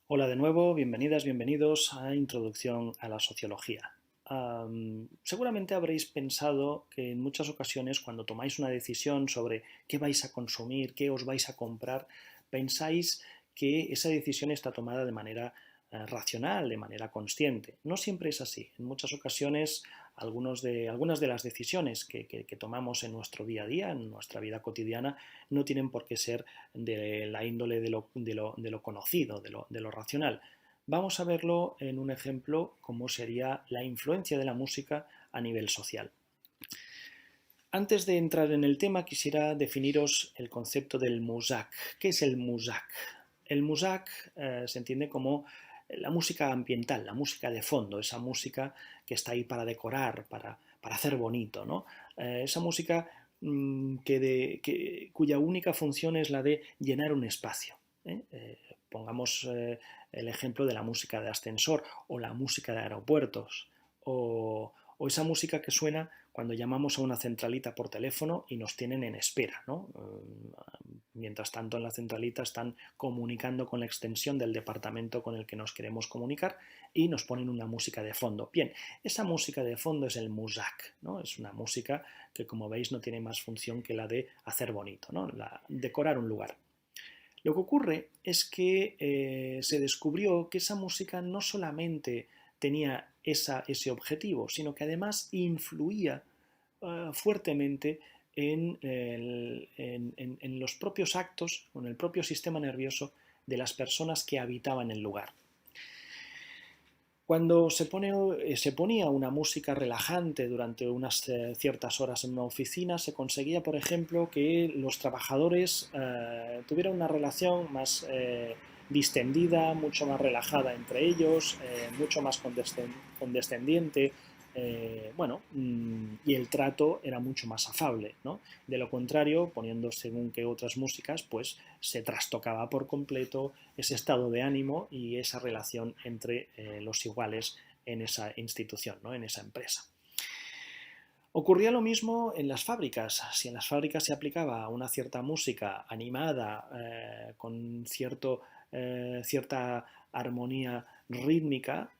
Hola de nuevo, bienvenidas, bienvenidos a Introducción a la Sociología. Seguramente habréis pensado que en muchas ocasiones cuando tomáis una decisión sobre qué vais a consumir, qué os vais a comprar, pensáis que esa decisión está tomada de manera racional, de manera consciente. No siempre es así. En muchas ocasiones algunas de las decisiones que tomamos en nuestro día a día, en nuestra vida cotidiana, no tienen por qué ser de la índole de lo conocido, de lo racional. Vamos a verlo en un ejemplo como sería la influencia de la música a nivel social. Antes de entrar en el tema, quisiera definiros el concepto del muzak. ¿Qué es el muzak? El muzak se entiende como la música ambiental, la música de fondo, esa música que está ahí para decorar, para hacer bonito, ¿no? Esa música cuya única función es la de llenar un espacio. Pongamos el ejemplo de la música de ascensor o la música de aeropuertos o esa música que suena cuando llamamos a una centralita por teléfono y nos tienen en espera, ¿no? Mientras tanto en la centralita están comunicando con la extensión del departamento con el que nos queremos comunicar y nos ponen una música de fondo. Bien, esa música de fondo es el muzak, ¿no? Es una música que, como veis, no tiene más función que la de hacer bonito, ¿no? Decorar un lugar. Lo que ocurre es que se descubrió que esa música no solamente tenía ese objetivo, sino que además influía fuertemente en los propios actos, en el propio sistema nervioso de las personas que habitaban el lugar. Cuando se ponía una música relajante durante unas ciertas horas en una oficina, se conseguía, por ejemplo, que los trabajadores tuvieran una relación más distendida, mucho más relajada entre ellos, mucho más condescendiente, y el trato era mucho más afable, ¿no? De lo contrario, poniendo según que otras músicas, pues se trastocaba por completo ese estado de ánimo y esa relación entre los iguales en esa institución, ¿no? En esa empresa. Ocurría lo mismo en las fábricas. Si en las fábricas se aplicaba una cierta música animada, con cierta armonía rítmica,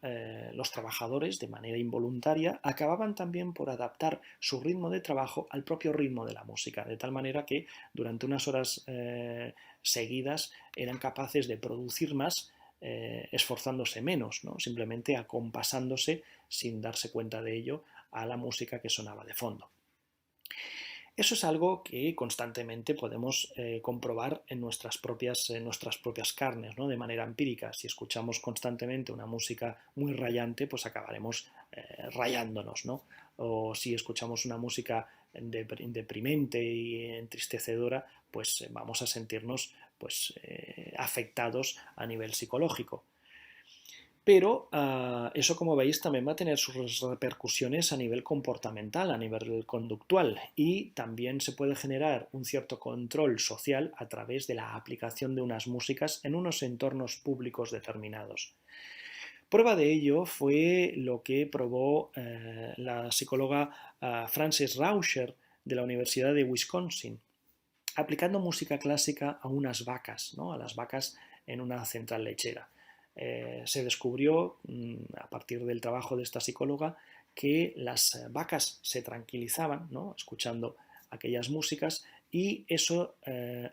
los trabajadores, de manera involuntaria, acababan también por adaptar su ritmo de trabajo al propio ritmo de la música, de tal manera que durante unas horas seguidas eran capaces de producir más esforzándose menos, ¿no? Simplemente acompasándose sin darse cuenta de ello a la música que sonaba de fondo. Eso es algo que constantemente podemos comprobar en nuestras propias carnes, ¿no? De manera empírica. Si escuchamos constantemente una música muy rayante, pues acabaremos rayándonos, ¿no? O si escuchamos una música deprimente y entristecedora, pues vamos a sentirnos pues, afectados a nivel psicológico. Pero eso, como veis, también va a tener sus repercusiones a nivel comportamental, a nivel conductual, y también se puede generar un cierto control social a través de la aplicación de unas músicas en unos entornos públicos determinados. Prueba de ello fue lo que probó la psicóloga Frances Rauscher de la Universidad de Wisconsin, aplicando música clásica a unas vacas, ¿no? A las vacas en una central lechera. Se descubrió, a partir del trabajo de esta psicóloga, que las vacas se tranquilizaban, ¿no? Escuchando aquellas músicas, y eso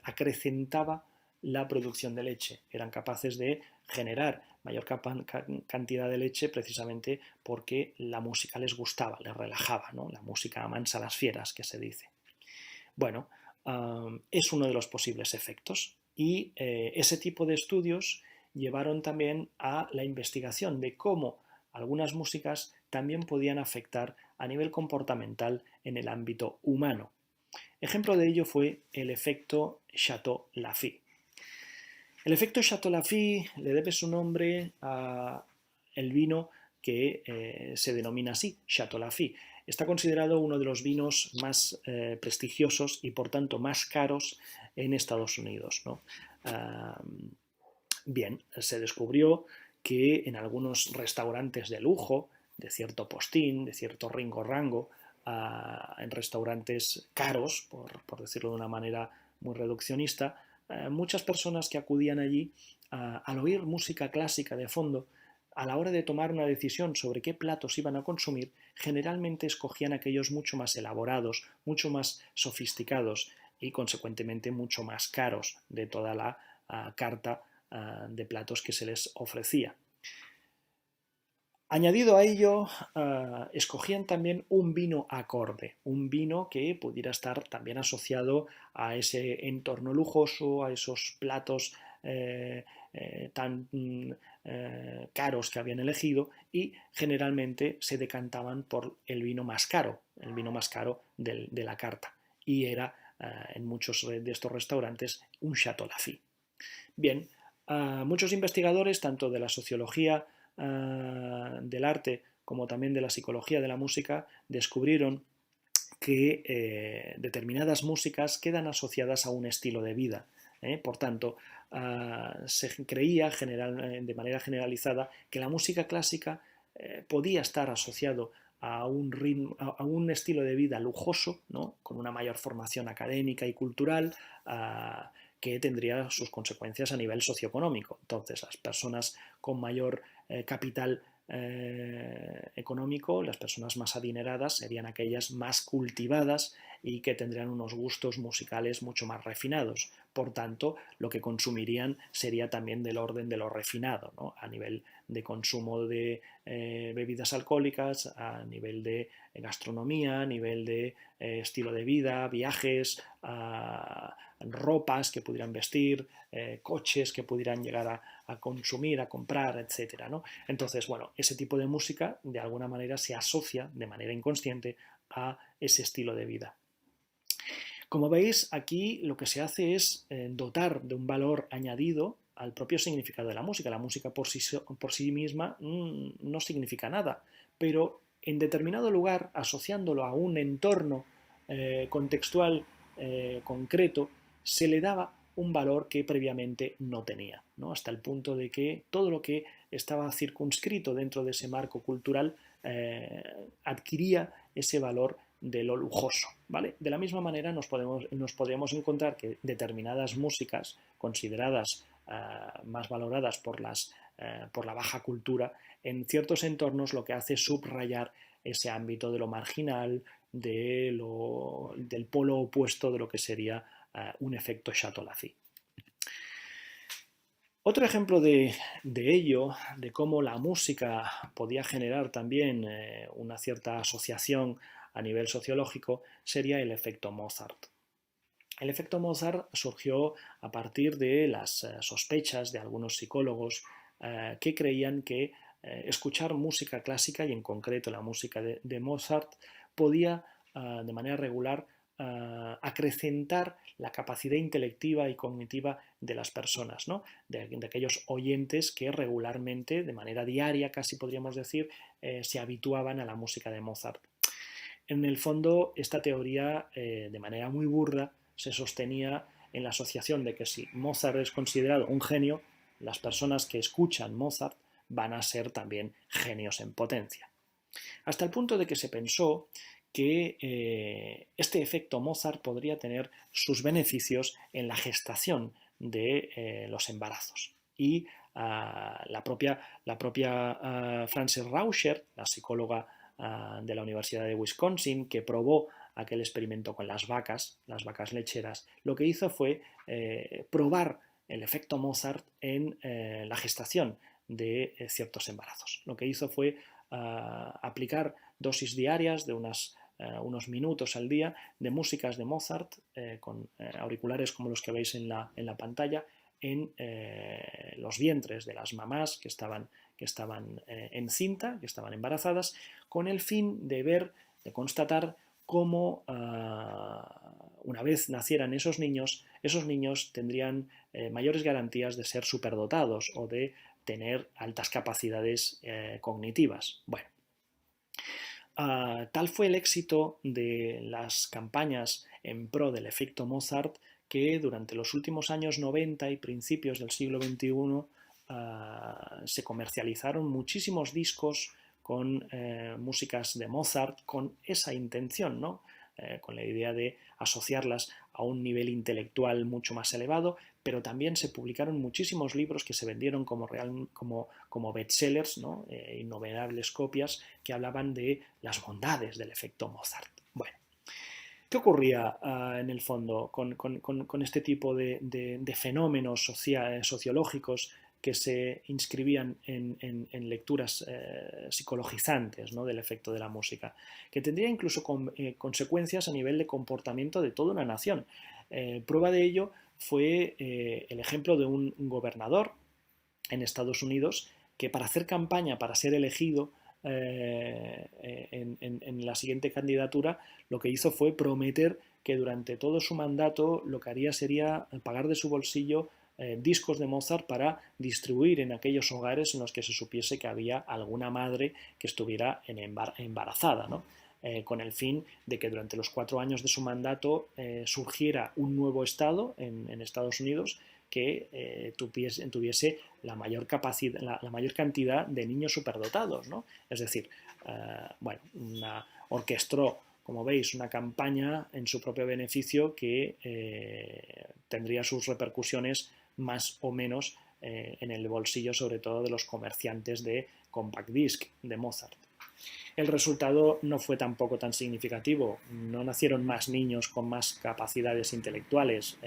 acrecentaba la producción de leche. Eran capaces de generar mayor cantidad de leche precisamente porque la música les gustaba, les relajaba, ¿no? La música amansa a las fieras, que se dice. Bueno, es uno de los posibles efectos, y ese tipo de estudios llevaron también a la investigación de cómo algunas músicas también podían afectar a nivel comportamental en el ámbito humano. Ejemplo de ello fue el efecto Chateau-Lafite. El efecto Chateau-Lafite le debe su nombre a el vino que se denomina así, Chateau-Lafite. Está considerado uno de los vinos más prestigiosos y por tanto más caros en Estados Unidos, ¿no? Bien, se descubrió que en algunos restaurantes de lujo, de cierto postín, de cierto ringo-rango, en restaurantes caros, por decirlo de una manera muy reduccionista, muchas personas que acudían allí, al oír música clásica de fondo, a la hora de tomar una decisión sobre qué platos iban a consumir, generalmente escogían aquellos mucho más elaborados, mucho más sofisticados y consecuentemente mucho más caros de toda la carta de platos que se les ofrecía. Añadido a ello, escogían también un vino acorde, un vino que pudiera estar también asociado a ese entorno lujoso, a esos platos tan caros que habían elegido, y generalmente se decantaban por el vino más caro, de la carta, y era en muchos de estos restaurantes un Chateau Lafite. Bien, muchos investigadores, tanto de la sociología del arte como también de la psicología de la música, descubrieron que determinadas músicas quedan asociadas a un estilo de vida. Por tanto, se creía de manera generalizada que la música clásica podía estar asociado a un estilo de vida lujoso, ¿no? Con una mayor formación académica y cultural, que tendría sus consecuencias a nivel socioeconómico. Entonces, las personas con mayor capital económico, las personas más adineradas, serían aquellas más cultivadas y que tendrían unos gustos musicales mucho más refinados. Por tanto, lo que consumirían sería también del orden de lo refinado, ¿no? A nivel de consumo de bebidas alcohólicas, a nivel de gastronomía, a nivel de estilo de vida, viajes, ropas que pudieran vestir, coches que pudieran llegar a consumir, a comprar, etcétera, ¿no? Entonces, bueno, ese tipo de música de alguna manera se asocia de manera inconsciente a ese estilo de vida. Como veis, aquí lo que se hace es dotar de un valor añadido al propio significado de la música. La música por sí misma no significa nada, pero en determinado lugar, asociándolo a un entorno contextual concreto, se le daba un valor que previamente no tenía, ¿no? Hasta el punto de que todo lo que estaba circunscrito dentro de ese marco cultural adquiría ese valor de lo lujoso, ¿vale? De la misma manera nos podríamos encontrar que determinadas músicas consideradas más valoradas por la baja cultura, en ciertos entornos lo que hace es subrayar ese ámbito de lo marginal, del polo opuesto de lo que sería un efecto Chateau Lafite. Otro ejemplo de ello, de cómo la música podía generar también una cierta asociación a nivel sociológico, sería el efecto Mozart. El efecto Mozart surgió a partir de las sospechas de algunos psicólogos que creían que escuchar música clásica, y en concreto la música de Mozart, podía de manera regular acrecentar la capacidad intelectiva y cognitiva de las personas, ¿no? de aquellos oyentes que regularmente, de manera diaria casi podríamos decir, se habituaban a la música de Mozart. En el fondo, esta teoría, de manera muy burda, se sostenía en la asociación de que si Mozart es considerado un genio, las personas que escuchan Mozart van a ser también genios en potencia. Hasta el punto de que se pensó que este efecto Mozart podría tener sus beneficios en la gestación de los embarazos. Y la propia Frances Rauscher, la psicóloga de la Universidad de Wisconsin, que probó aquel experimento con las vacas lecheras, lo que hizo fue probar el efecto Mozart en la gestación de ciertos embarazos. Lo que hizo fue aplicar dosis diarias de unos minutos al día de músicas de Mozart con auriculares como los que veis en la pantalla en los vientres de las mamás que estaban encinta, que estaban embarazadas, con el fin de constatar cómo una vez nacieran esos niños tendrían mayores garantías de ser superdotados o de tener altas capacidades cognitivas. Bueno, tal fue el éxito de las campañas en pro del efecto Mozart que durante los últimos años 90 y principios del siglo XXI se comercializaron muchísimos discos con músicas de Mozart con esa intención, ¿no? Con la idea de asociarlas a un nivel intelectual mucho más elevado, pero también se publicaron muchísimos libros que se vendieron como bestsellers, ¿no? Innumerables copias que hablaban de las bondades del efecto Mozart. Bueno, ¿qué ocurría en el fondo con este tipo de fenómenos sociológicos que se inscribían en lecturas psicologizantes, ¿no? Del efecto de la música? Que tendría incluso consecuencias a nivel de comportamiento de toda una nación. Prueba de ello fue el ejemplo de un gobernador en Estados Unidos que, para hacer campaña, para ser elegido en la siguiente candidatura, lo que hizo fue prometer que durante todo su mandato lo que haría sería pagar de su bolsillo discos de Mozart para distribuir en aquellos hogares en los que se supiese que había alguna madre que estuviera embarazada, ¿no? Con el fin de que durante los 4 años de su mandato surgiera un nuevo estado en Estados Unidos que tuviese la mayor cantidad de niños superdotados, ¿no? Es decir, bueno, orquestó, como veis, una campaña en su propio beneficio que tendría sus repercusiones más o menos en el bolsillo, sobre todo de los comerciantes de compact disc de Mozart. El resultado no fue tampoco tan significativo. No nacieron más niños con más capacidades intelectuales.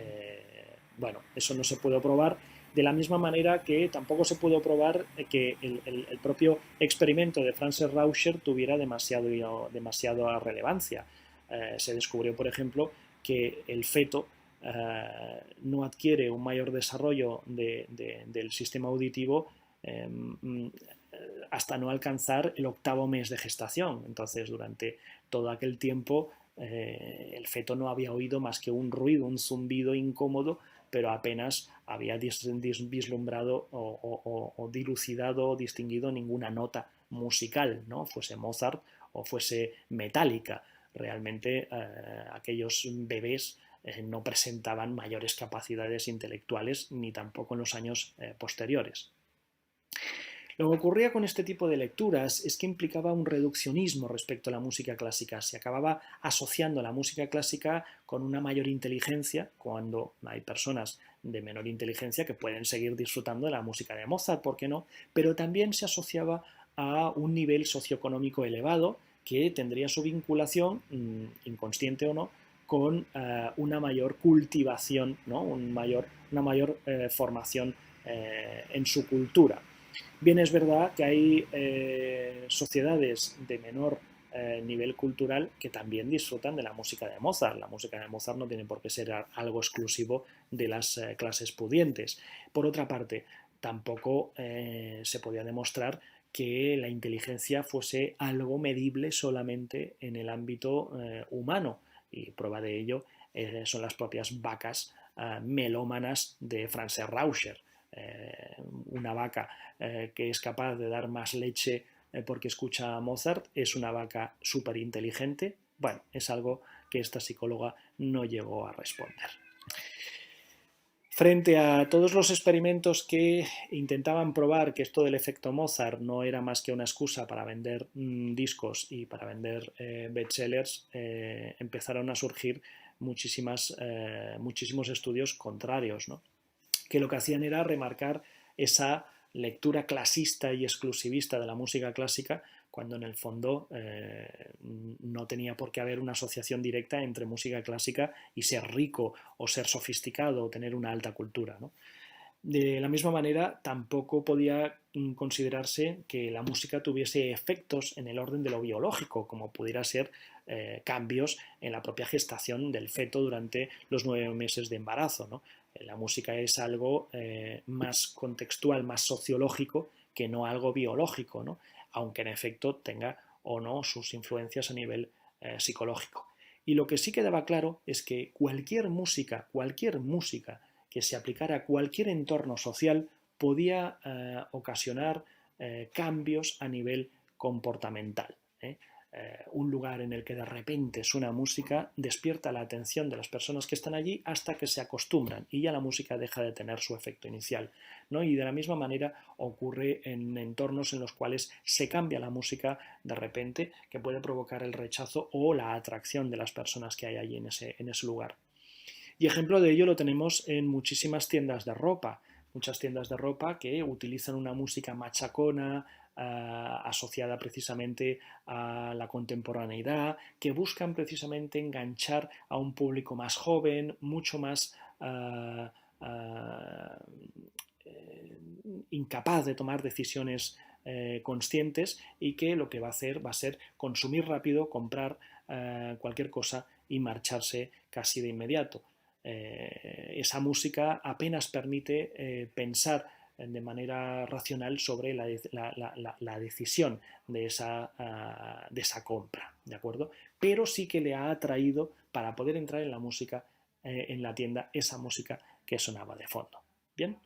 Bueno, eso no se pudo probar, de la misma manera que tampoco se pudo probar que el propio experimento de Franz Rauscher tuviera demasiada relevancia. Se descubrió, por ejemplo, que el feto no adquiere un mayor desarrollo del sistema auditivo hasta no alcanzar el 8º mes de gestación. Entonces, durante todo aquel tiempo, el feto no había oído más que un ruido, un zumbido incómodo, pero apenas había vislumbrado o dilucidado o distinguido ninguna nota musical, ¿no? Fuese Mozart o fuese Metallica. Realmente aquellos bebés no presentaban mayores capacidades intelectuales, ni tampoco en los años posteriores. Lo que ocurría con este tipo de lecturas es que implicaba un reduccionismo respecto a la música clásica. Se acababa asociando la música clásica con una mayor inteligencia, cuando hay personas de menor inteligencia que pueden seguir disfrutando de la música de Mozart, ¿por qué no? Pero también se asociaba a un nivel socioeconómico elevado que tendría su vinculación, inconsciente o no, con una mayor cultivación, ¿no? una mayor formación en su cultura. Bien, es verdad que hay sociedades de menor nivel cultural que también disfrutan de la música de Mozart. La música de Mozart no tiene por qué ser algo exclusivo de las clases pudientes. Por otra parte, tampoco se podía demostrar que la inteligencia fuese algo medible solamente en el ámbito humano. Y prueba de ello son las propias vacas melómanas de Franz Rauscher. Una vaca que es capaz de dar más leche porque escucha a Mozart es una vaca súper inteligente. Bueno, es algo que esta psicóloga no llegó a responder. Frente a todos los experimentos que intentaban probar que esto del efecto Mozart no era más que una excusa para vender discos y para vender bestsellers, empezaron a surgir muchísimos estudios contrarios, ¿no? Que lo que hacían era remarcar esa lectura clasista y exclusivista de la música clásica, cuando en el fondo no tenía por qué haber una asociación directa entre música clásica y ser rico o ser sofisticado o tener una alta cultura, ¿no? De la misma manera, tampoco podía considerarse que la música tuviese efectos en el orden de lo biológico, como pudiera ser cambios en la propia gestación del feto durante los 9 meses de embarazo, ¿no? La música es algo más contextual, más sociológico, que no algo biológico, ¿no? Aunque en efecto tenga o no sus influencias a nivel psicológico. Y lo que sí quedaba claro es que cualquier música que se aplicara a cualquier entorno social podía ocasionar cambios a nivel comportamental. Un lugar en el que de repente suena música despierta la atención de las personas que están allí hasta que se acostumbran y ya la música deja de tener su efecto inicial, ¿no? Y de la misma manera ocurre en entornos en los cuales se cambia la música de repente, que puede provocar el rechazo o la atracción de las personas que hay allí en ese lugar. Y ejemplo de ello lo tenemos en muchísimas tiendas de ropa. Muchas tiendas de ropa que utilizan una música machacona, asociada precisamente a la contemporaneidad, que buscan precisamente enganchar a un público más joven, mucho más incapaz de tomar decisiones conscientes, y que lo que va a hacer va a ser consumir rápido, comprar cualquier cosa y marcharse casi de inmediato. Esa música apenas permite pensar de manera racional sobre la decisión de esa compra, ¿de acuerdo? Pero sí que le ha atraído para poder entrar en la música, en la tienda, esa música que sonaba de fondo. Bien,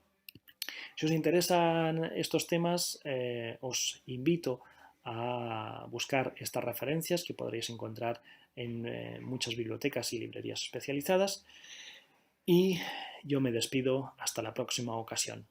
si os interesan estos temas, os invito a buscar estas referencias que podréis encontrar en muchas bibliotecas y librerías especializadas. Y yo me despido hasta la próxima ocasión.